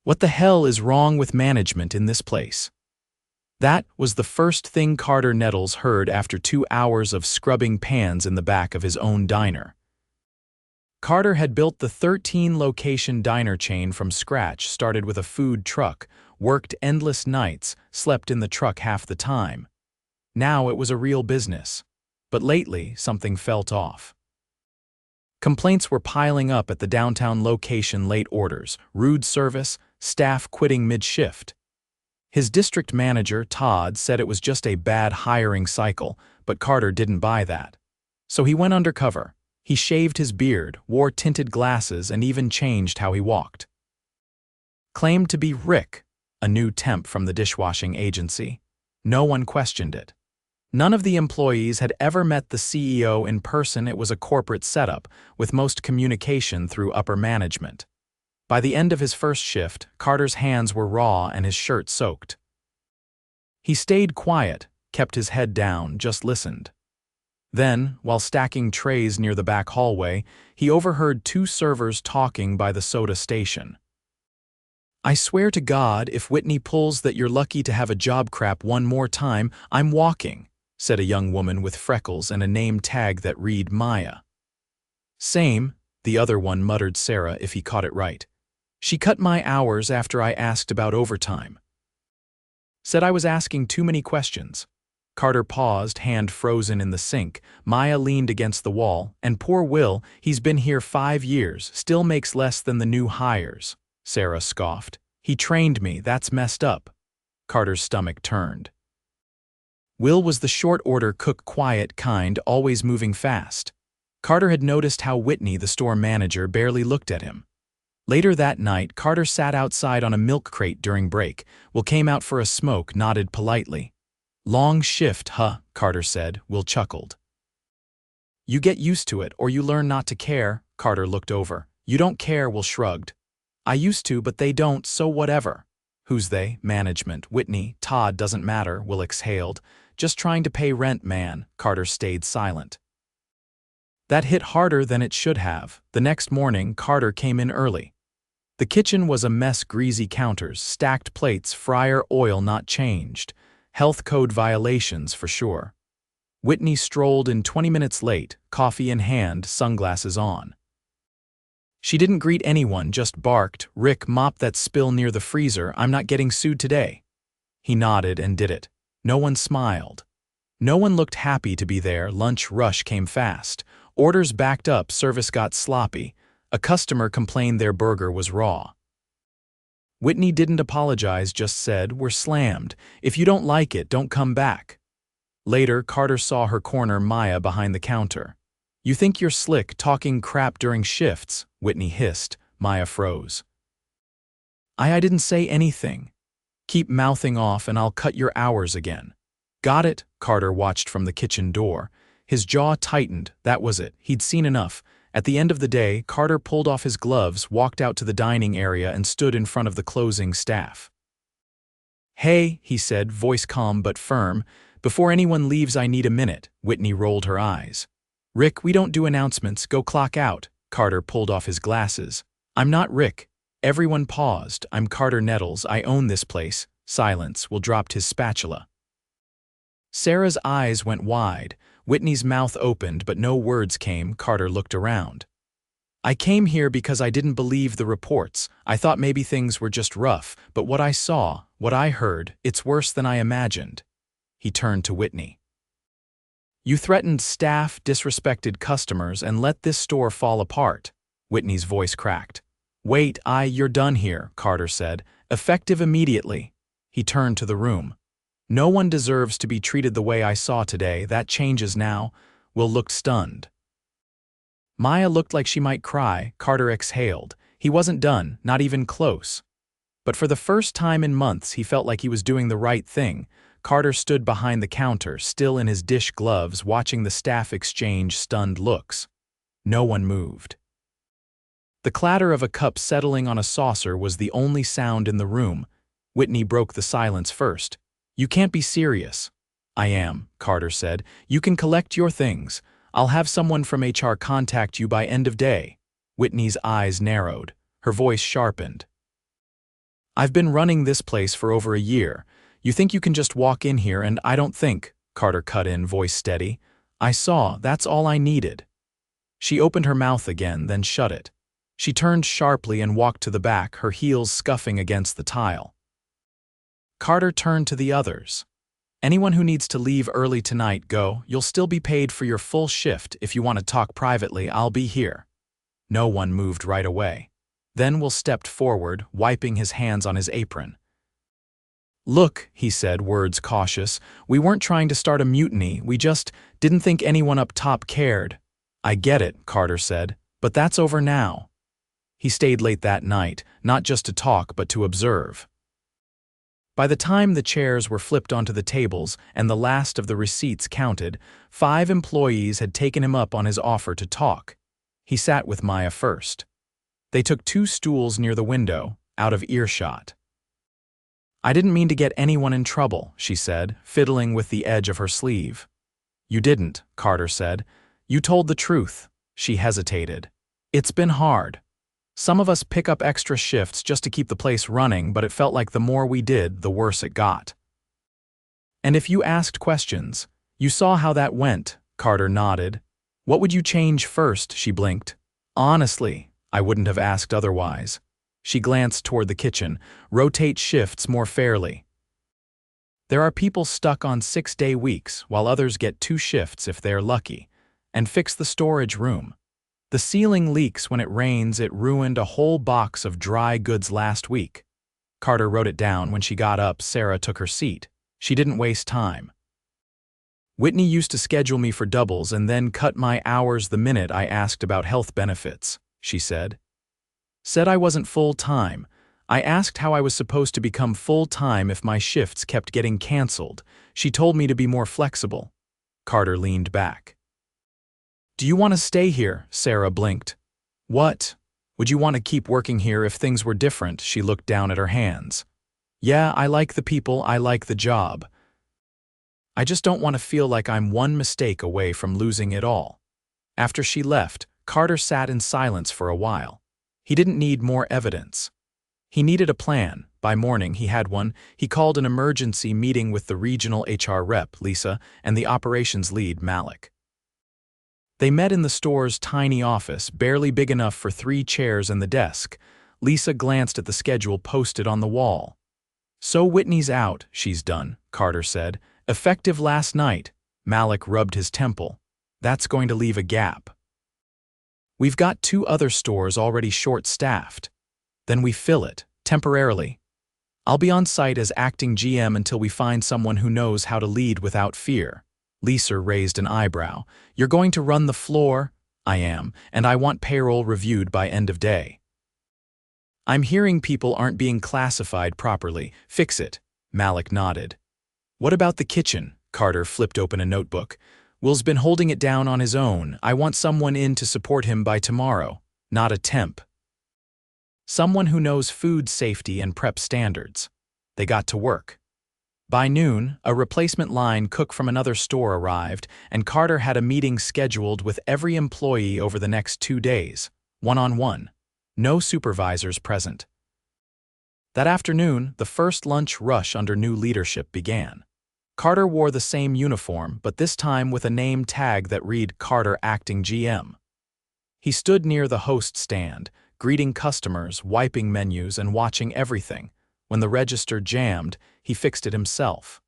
What the hell is wrong with management in this place? That was the first thing Carter Nettles heard after 2 hours of scrubbing pans in the back of his own diner. Carter had built the 13-location diner chain from scratch, started with a food truck, worked endless nights, slept in the truck half the time. Now it was a real business. But lately, something felt off. Complaints were piling up at the downtown location: late orders, rude service, staff quitting mid-shift. His district manager, Todd, said it was just a bad hiring cycle, but Carter didn't buy that. So he went undercover. He shaved his beard, wore tinted glasses, and even changed how he walked. Claimed to be Rick, a new temp from the dishwashing agency. No one questioned it. None of the employees had ever met the CEO in person. It was a corporate setup, with most communication through upper management. By the end of his first shift, Carter's hands were raw and his shirt soaked. He stayed quiet, kept his head down, just listened. Then, while stacking trays near the back hallway, he overheard 2 servers talking by the soda station. "I swear to God, if Whitney pulls that you're lucky to have a job crap one more time, I'm walking," said a young woman with freckles and a name tag that read Maya. "Same," the other one muttered Sarah, if he caught it right. "She cut my hours after I asked about overtime. Said I was asking too many questions." Carter paused, hand frozen in the sink. Maya leaned against the wall. "And poor Will, he's been here 5 years, still makes less than the new hires." Sarah scoffed. "He trained me, that's messed up." Carter's stomach turned. Will was the short-order cook, quiet kind, always moving fast. Carter had noticed how Whitney, the store manager, barely looked at him. Later that night, Carter sat outside on a milk crate during break. Will came out for a smoke, nodded politely. "Long shift, huh?" Carter said. Will chuckled. "You get used to it, or you learn not to care." Carter looked over. "You don't care," Will shrugged. "I used to, but they don't, so whatever." "Who's they?" "Management. Whitney, Todd, doesn't matter," Will exhaled. "Just trying to pay rent, man." Carter stayed silent. That hit harder than it should have. The next morning, Carter came in early. The kitchen was a mess: greasy counters, stacked plates, fryer oil not changed. Health code violations for sure. Whitney strolled in 20 minutes late, coffee in hand, sunglasses on. She didn't greet anyone, just barked, "Rick, mop that spill near the freezer. I'm not getting sued today." He nodded and did it. No one smiled. No one looked happy to be there. Lunch rush came fast. Orders backed up, service got sloppy. A customer complained their burger was raw. Whitney didn't apologize, just said, "We're slammed. If you don't like it, don't come back." Later, Carter saw her corner Maya behind the counter. "You think you're slick, talking crap during shifts," Whitney hissed. Maya froze. I didn't say anything." "Keep mouthing off and I'll cut your hours again." "Got it." Carter watched from the kitchen door. His jaw tightened. That was it. He'd seen enough. At the end of the day, Carter pulled off his gloves, walked out to the dining area, and stood in front of the closing staff. "Hey," he said, voice calm but firm. "Before anyone leaves, I need a minute." Whitney rolled her eyes. "Rick, we don't do announcements. Go clock out." Carter pulled off his glasses. "I'm not Rick." Everyone paused. "I'm Carter Nettles. I own this place." Silence. Will dropped his spatula. Sarah's eyes went wide. Whitney's mouth opened, but no words came. Carter looked around. "I came here because I didn't believe the reports. I thought maybe things were just rough, but what I saw, what I heard, it's worse than I imagined." He turned to Whitney. "You threatened staff, disrespected customers, and let this store fall apart." Whitney's voice cracked. "Wait, you're done here," Carter said. "Effective immediately." He turned to the room. "No one deserves to be treated the way I saw today. That changes now." Will looked stunned. Maya looked like she might cry. Carter exhaled. He wasn't done, not even close. But for the first time in months, he felt like he was doing the right thing. Carter stood behind the counter, still in his dish gloves, watching the staff exchange stunned looks. No one moved. The clatter of a cup settling on a saucer was the only sound in the room. Whitney broke the silence first. "You can't be serious." "I am," Carter said. "You can collect your things. I'll have someone from HR contact you by end of day." Whitney's eyes narrowed. Her voice sharpened. I've been running this place for over a year. You think you can just walk in here and I don't think, Carter cut in, voice steady. I saw, that's all I needed. She opened her mouth again, then shut it. She turned sharply and walked to the back, her heels scuffing against the tile. Carter turned to the others. Anyone who needs to leave early tonight, go. You'll still be paid for your full shift. If you want to talk privately, I'll be here. No one moved right away. Then Will stepped forward, wiping his hands on his apron. Look, he said, words cautious, we weren't trying to start a mutiny, we just didn't think anyone up top cared. I get it, Carter said, but that's over now. He stayed late that night, not just to talk but to observe. By the time the chairs were flipped onto the tables and the last of the receipts counted, 5 employees had taken him up on his offer to talk. He sat with Maya first. They took 2 stools near the window, out of earshot. I didn't mean to get anyone in trouble, she said, fiddling with the edge of her sleeve. You didn't, Carter said. You told the truth. She hesitated. It's been hard. Some of us pick up extra shifts just to keep the place running, but it felt like the more we did, the worse it got. And if you asked questions, you saw how that went, Carter nodded. What would you change first, she blinked. Honestly, I wouldn't have asked otherwise. She glanced toward the kitchen. Rotate shifts more fairly. There are people stuck on 6-day weeks, while others get 2 shifts if they're lucky. And fix the storage room. The ceiling leaks when it rains. It ruined a whole box of dry goods last week. Carter wrote it down. When she got up, Sarah took her seat. She didn't waste time. Whitney used to schedule me for doubles and then cut my hours the minute I asked about health benefits, she said. Said I wasn't full-time. I asked how I was supposed to become full-time if my shifts kept getting canceled. She told me to be more flexible. Carter leaned back. Do you want to stay here? Sarah blinked. What? Would you want to keep working here if things were different? She looked down at her hands. Yeah, I like the people, I like the job. I just don't want to feel like I'm one mistake away from losing it all. After she left, Carter sat in silence for a while. He didn't need more evidence. He needed a plan. By morning, he had one. He called an emergency meeting with the regional HR rep, Lisa, and the operations lead, Malik. They met in the store's tiny office, barely big enough for 3 chairs and the desk. Lisa glanced at the schedule posted on the wall. So Whitney's out, she's done, Carter said. Effective last night. Malik rubbed his temple. That's going to leave a gap. We've got 2 other stores already short-staffed. Then we fill it, temporarily. I'll be on site as acting GM until we find someone who knows how to lead without fear. Lisa raised an eyebrow. You're going to run the floor? I am, and I want payroll reviewed by end of day. I'm hearing people aren't being classified properly. Fix it. Malik nodded. What about the kitchen? Carter flipped open a notebook. Will's been holding it down on his own. I want someone in to support him by tomorrow, not a temp. Someone who knows food safety and prep standards. They got to work. By noon, a replacement line cook from another store arrived, and Carter had a meeting scheduled with every employee over the next 2 days, one-on-one. No supervisors present. That afternoon, the first lunch rush under new leadership began. Carter wore the same uniform, but this time with a name tag that read Carter Acting GM. He stood near the host stand, greeting customers, wiping menus, and watching everything. When the register jammed, he fixed it himself.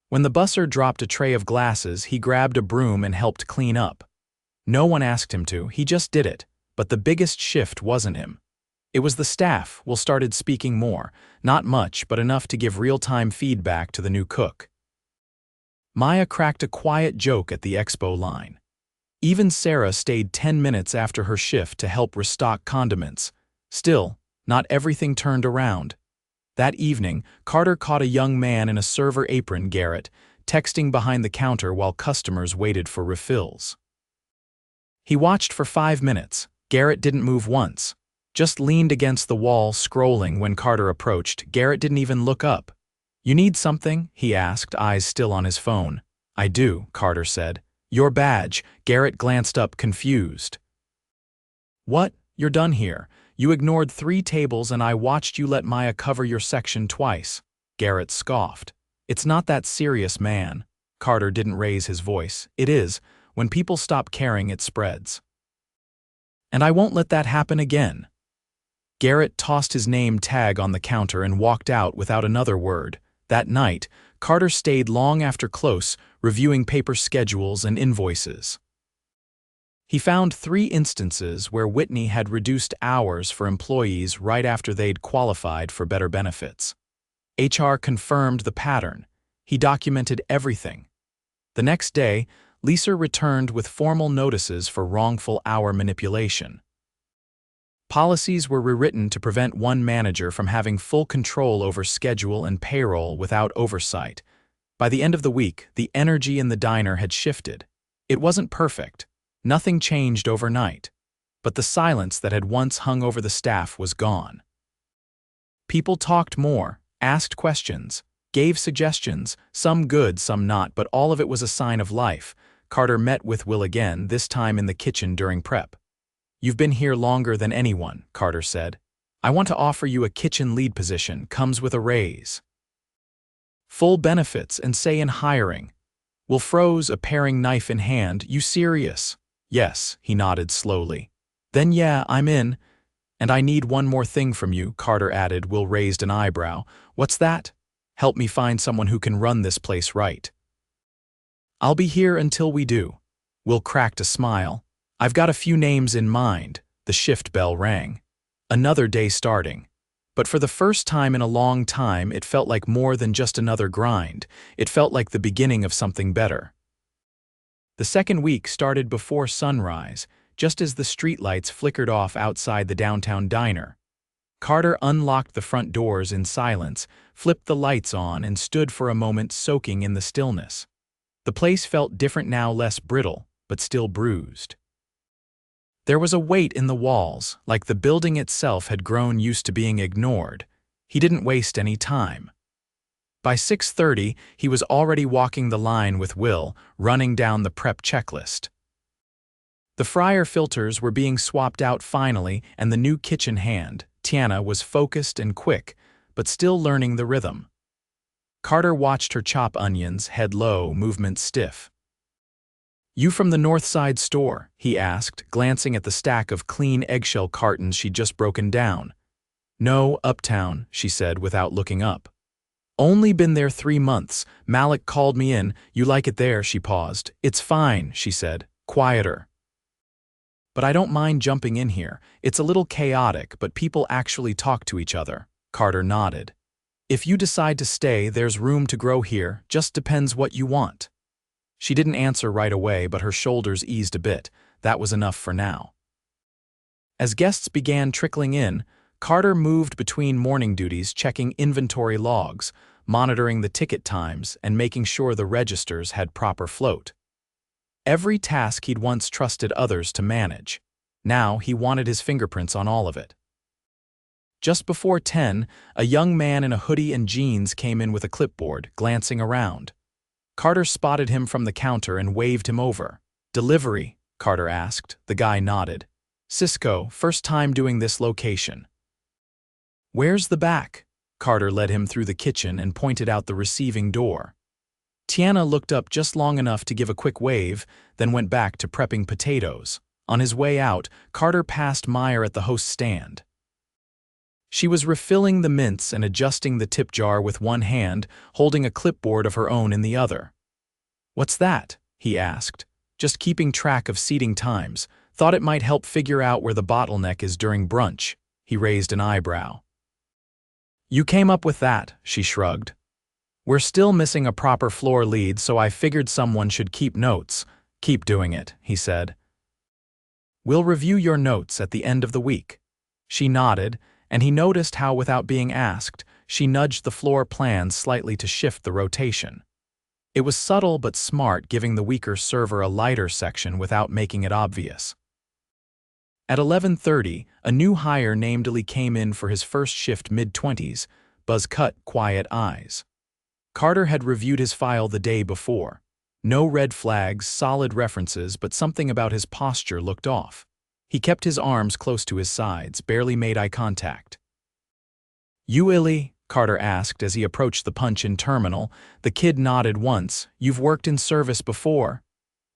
When the busser dropped a tray of glasses, he grabbed a broom and helped clean up. No one asked him to, he just did it, but the biggest shift wasn't him. It was the staff. Will started speaking more, not much, but enough to give real-time feedback to the new cook. Maya cracked a quiet joke at the expo line. Even Sarah stayed 10 minutes after her shift to help restock condiments. Still, not everything turned around. That evening, Carter caught a young man in a server apron, Garrett, texting behind the counter while customers waited for refills. He watched for 5 minutes. Garrett didn't move once. Just leaned against the wall, scrolling. When Carter approached, Garrett didn't even look up. You need something? He asked, eyes still on his phone. I do, Carter said. Your badge. Garrett glanced up, confused. What? You're done here. You ignored 3 tables and I watched you let Maya cover your section twice. Garrett scoffed. It's not that serious, man. Carter didn't raise his voice. It is. When people stop caring, it spreads. And I won't let that happen again. Garrett tossed his name tag on the counter and walked out without another word. That night, Carter stayed long after close, reviewing paper schedules and invoices. He found 3 instances where Whitney had reduced hours for employees right after they'd qualified for better benefits. HR confirmed the pattern. He documented everything. The next day, Lisa returned with formal notices for wrongful hour manipulation. Policies were rewritten to prevent one manager from having full control over schedule and payroll without oversight. By the end of the week, the energy in the diner had shifted. It wasn't perfect. Nothing changed overnight. But the silence that had once hung over the staff was gone. People talked more, asked questions, gave suggestions, some good, some not, but all of it was a sign of life. Carter met with Will again, this time in the kitchen during prep. You've been here longer than anyone, Carter said. I want to offer you a kitchen lead position, comes with a raise. Full benefits and say in hiring. Will froze, a paring knife in hand. You serious? Yes, he nodded slowly. Then yeah, I'm in. And I need one more thing from you, Carter added. Will raised an eyebrow. What's that? Help me find someone who can run this place right. I'll be here until we do. Will cracked a smile. I've got a few names in mind. The shift bell rang. Another day starting. But for the first time in a long time, it felt like more than just another grind. It felt like the beginning of something better. The second week started before sunrise, just as the streetlights flickered off outside the downtown diner. Carter unlocked the front doors in silence, flipped the lights on, and stood for a moment soaking in the stillness. The place felt different now, less brittle, but still bruised. There was a weight in the walls, like the building itself had grown used to being ignored. He didn't waste any time. By 6:30, he was already walking the line with Will, running down the prep checklist. The fryer filters were being swapped out finally, and the new kitchen hand, Tiana, was focused and quick, but still learning the rhythm. Carter watched her chop onions, head low, movement stiff. You from the North Side store? He asked, glancing at the stack of clean eggshell cartons she'd just broken down. No, uptown, she said without looking up. Only been there 3 months. Malik called me in. You like it there? She paused. It's fine, she said, quieter. But I don't mind jumping in here. It's a little chaotic, but people actually talk to each other. Carter nodded. If you decide to stay, there's room to grow here. Just depends what you want. She didn't answer right away, but her shoulders eased a bit. That was enough for now. As guests began trickling in, Carter moved between morning duties, checking inventory logs, monitoring the ticket times, and making sure the registers had proper float. Every task he'd once trusted others to manage. Now he wanted his fingerprints on all of it. Just before 10, a young man in a hoodie and jeans came in with a clipboard, glancing around. Carter spotted him from the counter and waved him over. Delivery? Carter asked. The guy nodded. Cisco, first time doing this location. Where's the back? Carter led him through the kitchen and pointed out the receiving door. Tiana looked up just long enough to give a quick wave, then went back to prepping potatoes. On his way out, Carter passed Meyer at the host's stand. She was refilling the mints and adjusting the tip jar with one hand, holding a clipboard of her own in the other. What's that? He asked. Just keeping track of seating times. Thought it might help figure out where the bottleneck is during brunch. He raised an eyebrow. You came up with that, she shrugged. We're still missing a proper floor lead, so I figured someone should keep notes. Keep doing it, he said. We'll review your notes at the end of the week. She nodded, and he noticed how, without being asked, she nudged the floor plans slightly to shift the rotation. It was subtle but smart, giving the weaker server a lighter section without making it obvious. At 11:30, a new hire namedly came in for his first shift, mid-20s, buzz-cut, quiet eyes. Carter had reviewed his file the day before. No red flags, solid references, but something about his posture looked off. He kept his arms close to his sides, barely made eye contact. "You Illy?" Carter asked as he approached the punch-in terminal. The kid nodded once. "You've worked in service before?"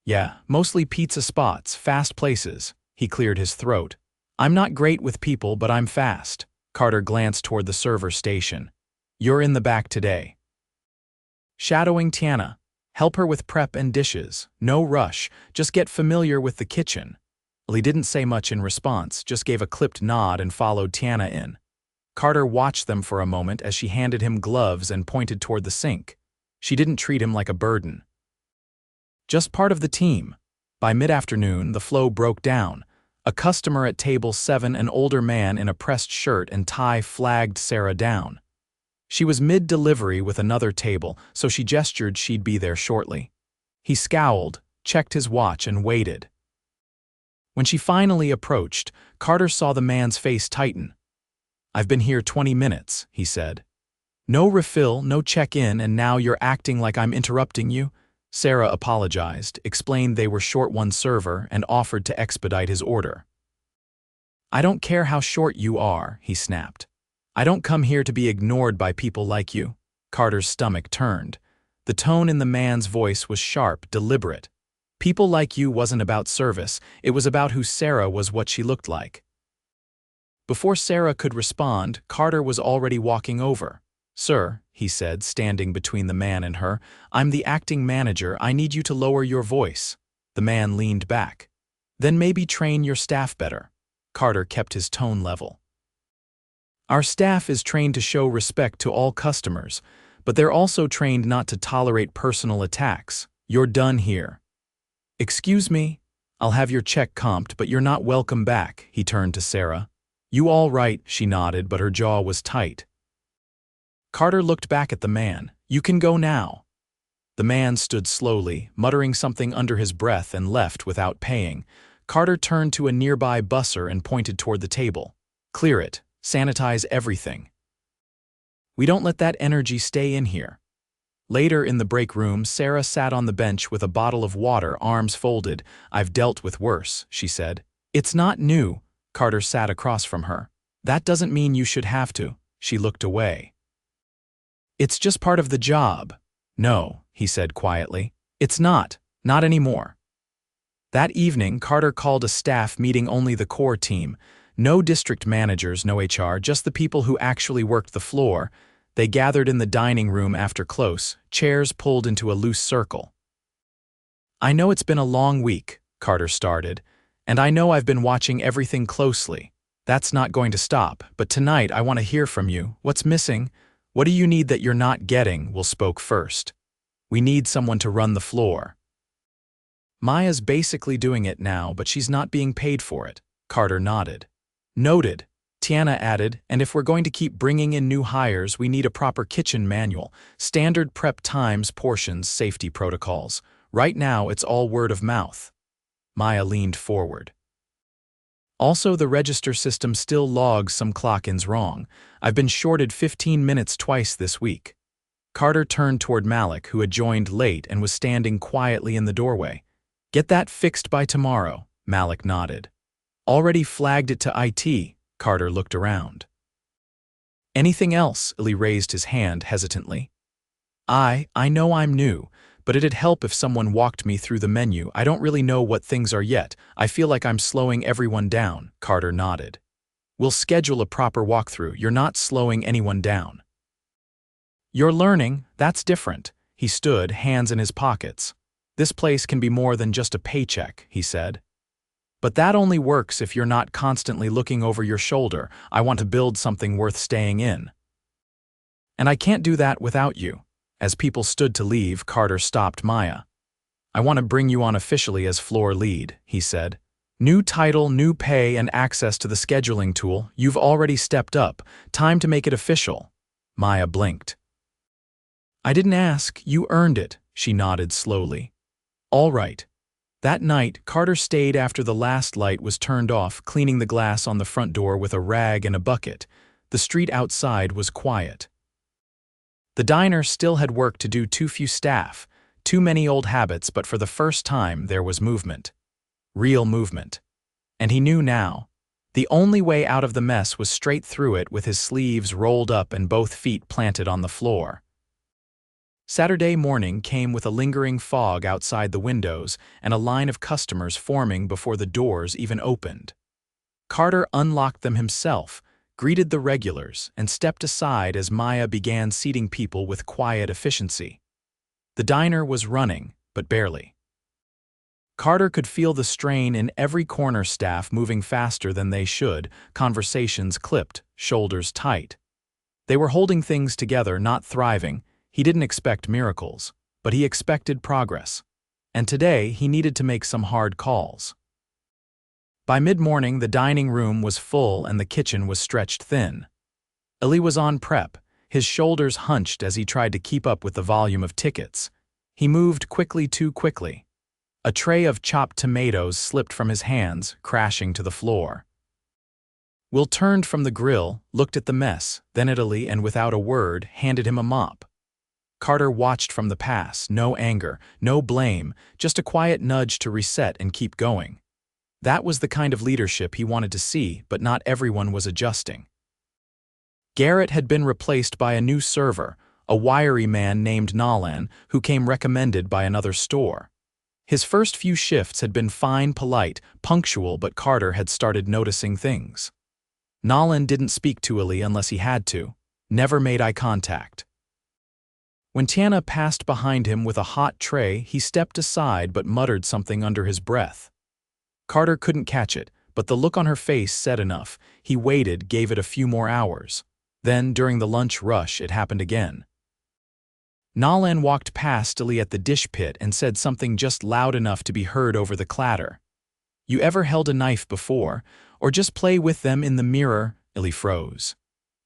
"Yeah, mostly pizza spots, fast places." He cleared his throat. "I'm not great with people, but I'm fast." Carter glanced toward the server station. "You're in the back today." Shadowing Tiana. Help her with prep and dishes. No rush, just get familiar with the kitchen. He didn't say much in response, just gave a clipped nod and followed Tiana in. Carter watched them for a moment as she handed him gloves and pointed toward the sink. She didn't treat him like a burden. Just part of the team. By mid-afternoon, the flow broke down. A customer at table 7, an older man in a pressed shirt and tie, flagged Sarah down. She was mid-delivery with another table, so she gestured she'd be there shortly. He scowled, checked his watch, and waited. When she finally approached, Carter saw the man's face tighten. "I've been here 20 minutes, he said. "No refill, no check-in, and now you're acting like I'm interrupting you?" Sarah apologized, explained they were short one server, and offered to expedite his order. "I don't care how short you are," he snapped. "I don't come here to be ignored by people like you." Carter's stomach turned. The tone in the man's voice was sharp, deliberate. People like you wasn't about service, it was about who Sarah was, what she looked like. Before Sarah could respond, Carter was already walking over. "Sir," he said, standing between the man and her, "I'm the acting manager. I need you to lower your voice." The man leaned back. "Then maybe train your staff better." Carter kept his tone level. "Our staff is trained to show respect to all customers, but they're also trained not to tolerate personal attacks. You're done here." "Excuse me? I'll have your check comped, but you're not welcome back," he turned to Sarah. "You all right?" She nodded, but her jaw was tight. Carter looked back at the man. "You can go now." The man stood slowly, muttering something under his breath, and left without paying. Carter turned to a nearby busser and pointed toward the table. "Clear it. Sanitize everything. We don't let that energy stay in here." Later in the break room, Sarah sat on the bench with a bottle of water, arms folded. "I've dealt with worse," she said. "It's not new." Carter sat across from her. "That doesn't mean you should have to." She looked away. "It's just part of the job." "No," he said quietly. "It's not. Not anymore." That evening, Carter called a staff meeting, only the core team. No district managers, no HR, just the people who actually worked the floor. They gathered in the dining room after close, chairs pulled into a loose circle. "I know it's been a long week," Carter started, "and I know I've been watching everything closely. That's not going to stop, but tonight I want to hear from you. What's missing? What do you need that you're not getting?" Will spoke first. "We need someone to run the floor." "Maya's basically doing it now, but she's not being paid for it." Carter nodded. "Noted." Tiana added, "And if we're going to keep bringing in new hires, we need a proper kitchen manual, standard prep times, portions, safety protocols. Right now, it's all word of mouth." Maya leaned forward. "Also, the register system still logs some clock-ins wrong. I've been shorted 15 minutes twice this week." Carter turned toward Malik, who had joined late and was standing quietly in the doorway. "Get that fixed by tomorrow," Malik nodded. "Already flagged it to IT." Carter looked around. "Anything else?" Illy raised his hand hesitantly. I know I'm new, but it'd help if someone walked me through the menu. I don't really know what things are yet. I feel like I'm slowing everyone down." Carter nodded. "We'll schedule a proper walkthrough. You're not slowing anyone down. You're learning, that's different." He stood, hands in his pockets. "This place can be more than just a paycheck," he said. "But that only works if you're not constantly looking over your shoulder. I want to build something worth staying in. And I can't do that without you." As people stood to leave, Carter stopped Maya. "I want to bring you on officially as floor lead," he said. "New title, new pay, and access to the scheduling tool. You've already stepped up. Time to make it official." Maya blinked. "I didn't ask, you earned it," she nodded slowly. "All right." That night, Carter stayed after the last light was turned off, cleaning the glass on the front door with a rag and a bucket. The street outside was quiet. The diner still had work to do, too few staff, too many old habits, but for the first time there was movement. Real movement. And he knew now. The only way out of the mess was straight through it with his sleeves rolled up and both feet planted on the floor. Saturday morning came with a lingering fog outside the windows and a line of customers forming before the doors even opened. Carter unlocked them himself, greeted the regulars, and stepped aside as Maya began seating people with quiet efficiency. The diner was running, but barely. Carter could feel the strain in every corner staff moving faster than they should, conversations clipped, shoulders tight. They were holding things together, not thriving. He didn't expect miracles, but he expected progress. And today he needed to make some hard calls. By mid-morning, the dining room was full and the kitchen was stretched thin. Eli was on prep, his shoulders hunched as he tried to keep up with the volume of tickets. He moved quickly, too quickly. A tray of chopped tomatoes slipped from his hands, crashing to the floor. Will turned from the grill, looked at the mess, then at Eli, and without a word, handed him a mop. Carter watched from the pass, no anger, no blame, just a quiet nudge to reset and keep going. That was the kind of leadership he wanted to see, but not everyone was adjusting. Garrett had been replaced by a new server, a wiry man named Nolan, who came recommended by another store. His first few shifts had been fine, polite, punctual, but Carter had started noticing things. Nolan didn't speak to Eli unless he had to, never made eye contact. When Tiana passed behind him with a hot tray, he stepped aside but muttered something under his breath. Carter couldn't catch it, but the look on her face said enough. He waited, gave it a few more hours. Then, during the lunch rush, it happened again. Nolan walked past Eli at the dish pit and said something just loud enough to be heard over the clatter. "You ever held a knife before? Or just play with them in the mirror?" Eli froze.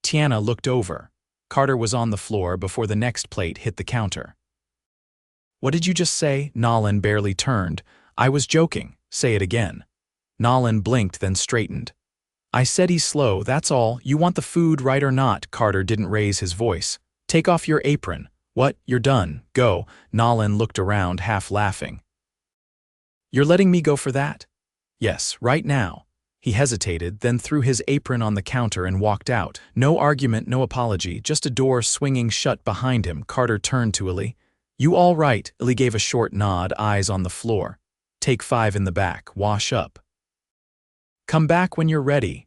Tiana looked over. Carter was on the floor before the next plate hit the counter. "What did you just say?" Nolan barely turned. "I was joking. Say it again." Nolan blinked, then straightened. "I said he's slow, that's all. You want the food, right or not?" Carter didn't raise his voice. "Take off your apron." "What? You're done. Go." Nolan looked around, half laughing. "You're letting me go for that?" "Yes, right now." He hesitated, then threw his apron on the counter and walked out. No argument, no apology, just a door swinging shut behind him. Carter turned to Eli. "You all right?" Eli gave a short nod, eyes on the floor. "Take 5 in the back. Wash up. Come back when you're ready."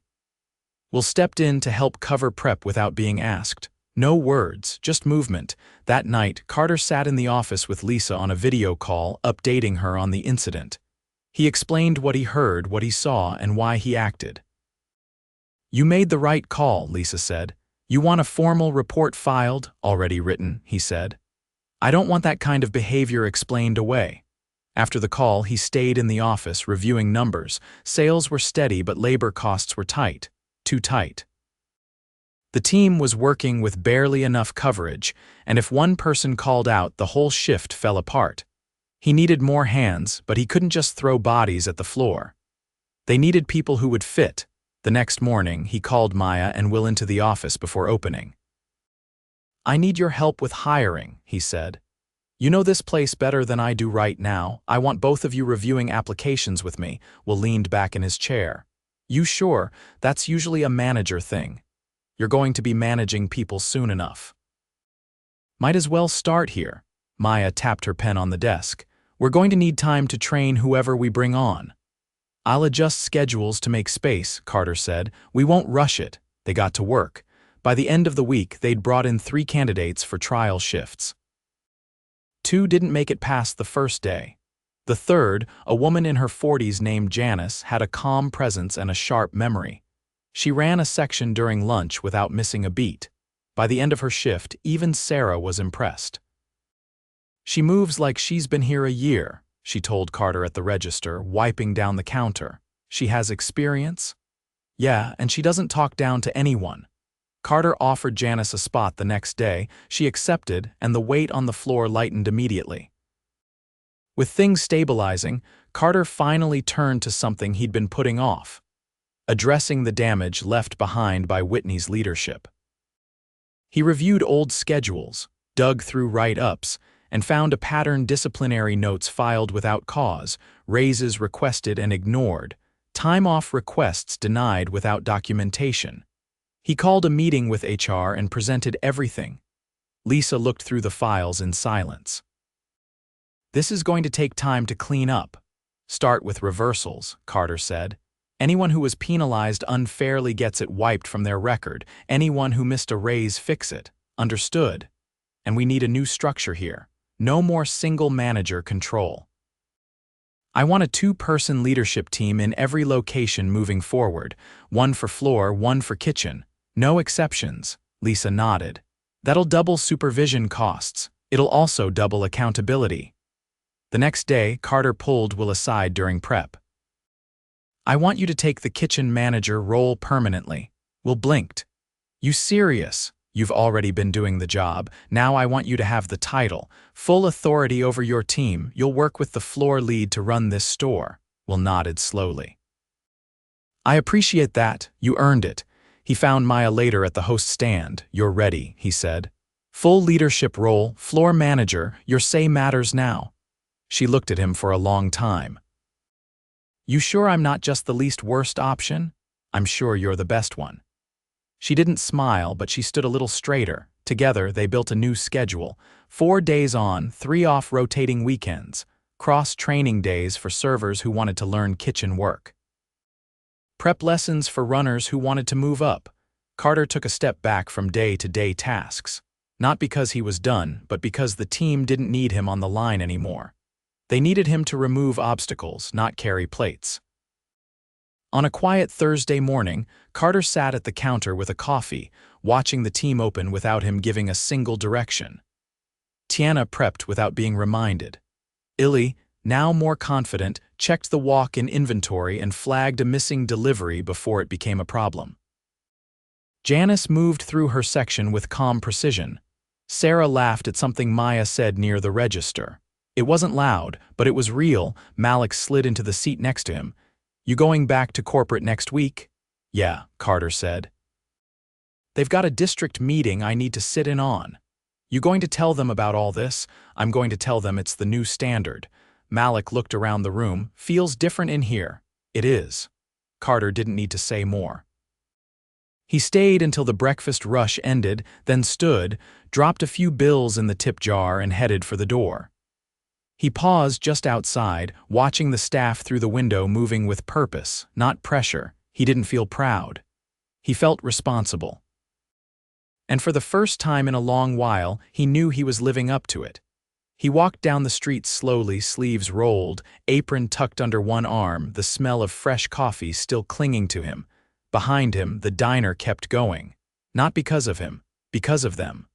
Will stepped in to help cover prep without being asked. No words, just movement. That night, Carter sat in the office with Lisa on a video call, updating her on the incident. He explained what he heard, what he saw, and why he acted. "You made the right call," Lisa said. "You want a formal report filed?" "Already written," he said. "I don't want that kind of behavior explained away." After the call, he stayed in the office, reviewing numbers. Sales were steady, but labor costs were tight. Too tight. The team was working with barely enough coverage, and if one person called out, the whole shift fell apart. He needed more hands, but he couldn't just throw bodies at the floor. They needed people who would fit. The next morning, he called Maya and Will into the office before opening. "I need your help with hiring," he said. "You know this place better than I do right now. I want both of you reviewing applications with me." Will leaned back in his chair. "You sure? That's usually a manager thing. You're going to be managing people soon enough." "Might as well start here." Maya tapped her pen on the desk. "We're going to need time to train whoever we bring on." "I'll adjust schedules to make space," Carter said. "We won't rush it." They got to work. By the end of the week, they'd brought in 3 candidates for trial shifts. 2 didn't make it past the first day. The third, a woman in her 40s named Janice, had a calm presence and a sharp memory. She ran a section during lunch without missing a beat. By the end of her shift, even Sarah was impressed. "She moves like she's been here a year," she told Carter at the register, wiping down the counter. "She has experience?" "Yeah, and she doesn't talk down to anyone." Carter offered Janice a spot the next day. She accepted, and the weight on the floor lightened immediately. With things stabilizing, Carter finally turned to something he'd been putting off: addressing the damage left behind by Whitney's leadership. He reviewed old schedules, dug through write-ups, and found a pattern: disciplinary notes filed without cause, raises requested and ignored, Time-off requests denied without documentation. He called a meeting with HR and presented everything. Lisa looked through the files in silence. "This is going to take time to clean up. Start with reversals," Carter said. "Anyone who was penalized unfairly gets it wiped from their record. Anyone who missed a raise, fix it. Understood? And we need a new structure here. No more single manager control. I want a two-person leadership team in every location moving forward. One for floor, one for kitchen. No exceptions." Lisa nodded. "That'll double supervision costs. It'll also double accountability." The next day, Carter pulled Will aside during prep. "I want you to take the kitchen manager role permanently." Will blinked. "You serious? You've already been doing the job. Now I want you to have the title. Full authority over your team. You'll work with the floor lead to run this store." Will nodded slowly. "I appreciate that. You earned it." He found Maya later at the host stand. "You're ready," he said. "Full leadership role, floor manager, your say matters now." She looked at him for a long time. "You sure I'm not just the least worst option?" "I'm sure you're the best one." She didn't smile, but she stood a little straighter. Together, they built a new schedule. 4 days on, 3 off rotating weekends. Cross-training days for servers who wanted to learn kitchen work. Prep lessons for runners who wanted to move up. Carter took a step back from day-to-day tasks. Not because he was done, but because the team didn't need him on the line anymore. They needed him to remove obstacles, not carry plates. On a quiet Thursday morning, Carter sat at the counter with a coffee, watching the team open without him giving a single direction. Tiana prepped without being reminded. Illy, now more confident, checked the walk-in inventory and flagged a missing delivery before it became a problem. Janice moved through her section with calm precision. Sarah laughed at something Maya said near the register. It wasn't loud, but it was real. Malik slid into the seat next to him. "You going back to corporate next week?" "Yeah," Carter said. "They've got a district meeting I need to sit in on." "You going to tell them about all this?" "I'm going to tell them it's the new standard." Malik looked around the room. "Feels different in here." "It is." Carter didn't need to say more. He stayed until the breakfast rush ended, then stood, dropped a few bills in the tip jar and headed for the door. He paused just outside, watching the staff through the window moving with purpose, not pressure. He didn't feel proud. He felt responsible. And for the first time in a long while, he knew he was living up to it. He walked down the street slowly, sleeves rolled, apron tucked under one arm, the smell of fresh coffee still clinging to him. Behind him, the diner kept going. Not because of him, because of them.